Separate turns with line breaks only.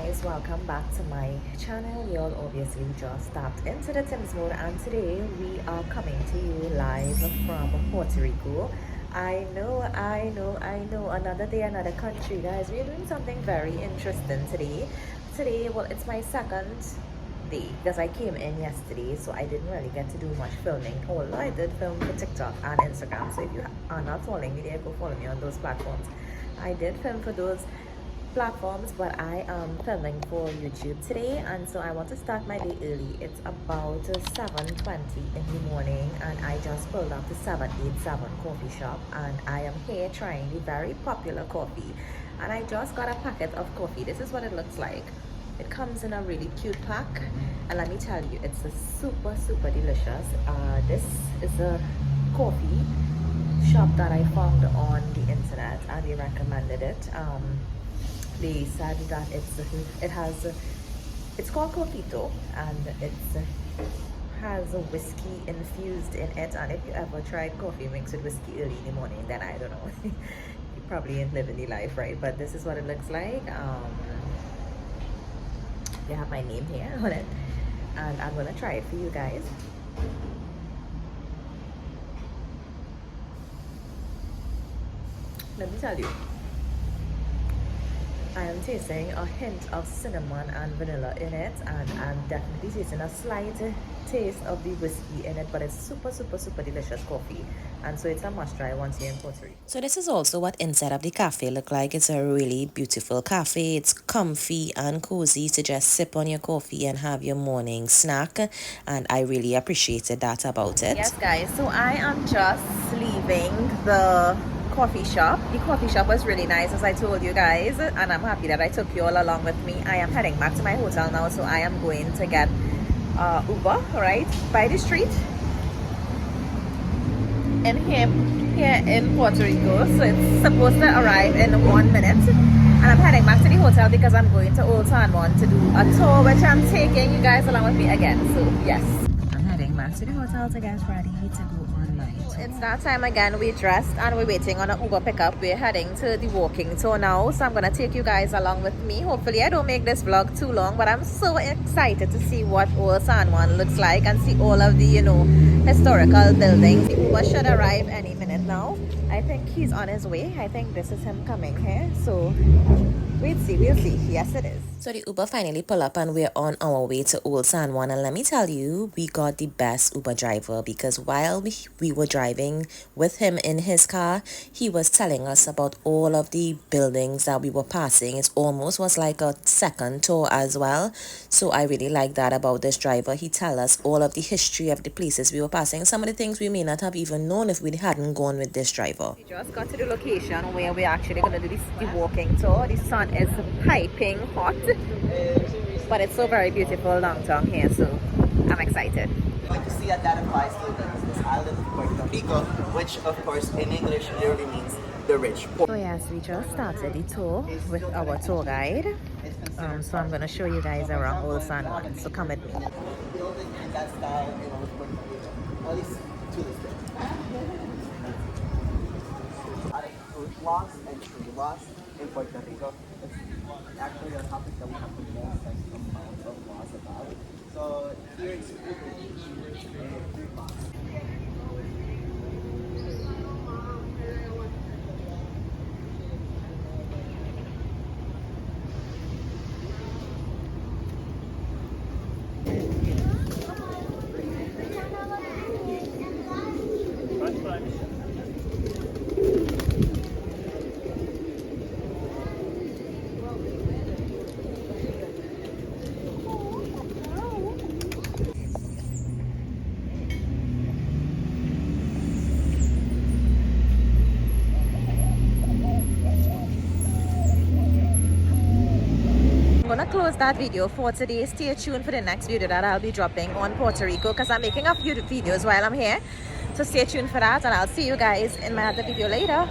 guys, welcome back to my channel. We all obviously just tapped into the Tim's mode, and today we are coming to you live from Puerto Rico. I know, another day, another country, guys. We're doing something very interesting today. Well, it's my second day because I came in yesterday, so I didn't really get to do much filming, although I did film for TikTok and Instagram. So if you are not following me there, go follow me on those platforms. I did film for those platforms, but I am filming for YouTube today, and so I want to start my day early. It's about 7:20 in the morning, and I just pulled up to 787 coffee shop, and I am here trying the very popular coffee, and I just got a packet of coffee. This is what it looks like. It comes in a really cute pack, and let me tell you, it's a super delicious. This is a coffee shop that I found on the internet, and they recommended it. They said that it's called Cofito, and it has a whiskey infused in it. And if you ever tried coffee mixed with whiskey early in the morning, then I don't know, you probably ain't living the life, right? But this is what it looks like. They have my name here on it, and I'm gonna try it for you guys. Let me tell you, I am tasting a hint of cinnamon and vanilla in it, and I'm definitely tasting a slight taste of the whiskey in it, but it's super delicious coffee, and so it's a must try once you're in Puerto Rico. So this is also what inside of the cafe look like. It's a really beautiful cafe. It's comfy and cozy to just sip on your coffee and have your morning snack, and I really appreciated that about it. Yes guys, so I am just leaving the coffee shop. The coffee shop was really nice, as I told you guys, and I'm happy that I took you all along with me. I am heading back to my hotel now, so I am going to get Uber right by the street in here in Puerto Rico. So it's supposed to arrive in 1 minute, and I'm heading back to the hotel because I'm going to Old San Juan to do a tour, which I'm taking you guys along with me again. So yes, I'm heading back to the hotel to get ready to go on my tour. It's that time again. We dressed and we're waiting on an Uber pickup. We're heading to the walking tour now, so I'm gonna take you guys along with me. Hopefully I don't make this vlog too long, but I'm so excited to see what Old San Juan looks like and see all of the, you know, historical buildings. The Uber should arrive any minute now. I think he's on his way. I think this is him coming here, so we'll see. Yes, it is. So the Uber finally pull up and we're on our way to Old San Juan, and let me tell you, we got the best Uber driver, because while we were driving with him in his car, he was telling us about all of the buildings that we were passing. It almost was like a second tour as well, so I really like that about this driver. He tell us all of the history of the places we were passing, some of the things we may not have even known if we hadn't gone with this driver. We just got to the location where we're actually going to do the walking tour. The sun is piping hot, but it's so very beautiful downtown here, so I'm excited.
Going to see that applies to this island of Puerto Rico, which of course in English literally means the rich.
So yes, we just started the tour with our tour guide. So I'm going to show you guys around Old San Juan, so come with me.
Building in that style in Puerto Rico, at least to this day. Fruit loss and tree loss in Puerto Rico. It's actually a topic that we have the most amount of laws about. So here it's fruit loss.
I'm gonna close that video for today. Stay tuned for the next video that I'll be dropping on Puerto Rico, because I'm making a few videos while I'm here, so stay tuned for that, and I'll see you guys in my other video later.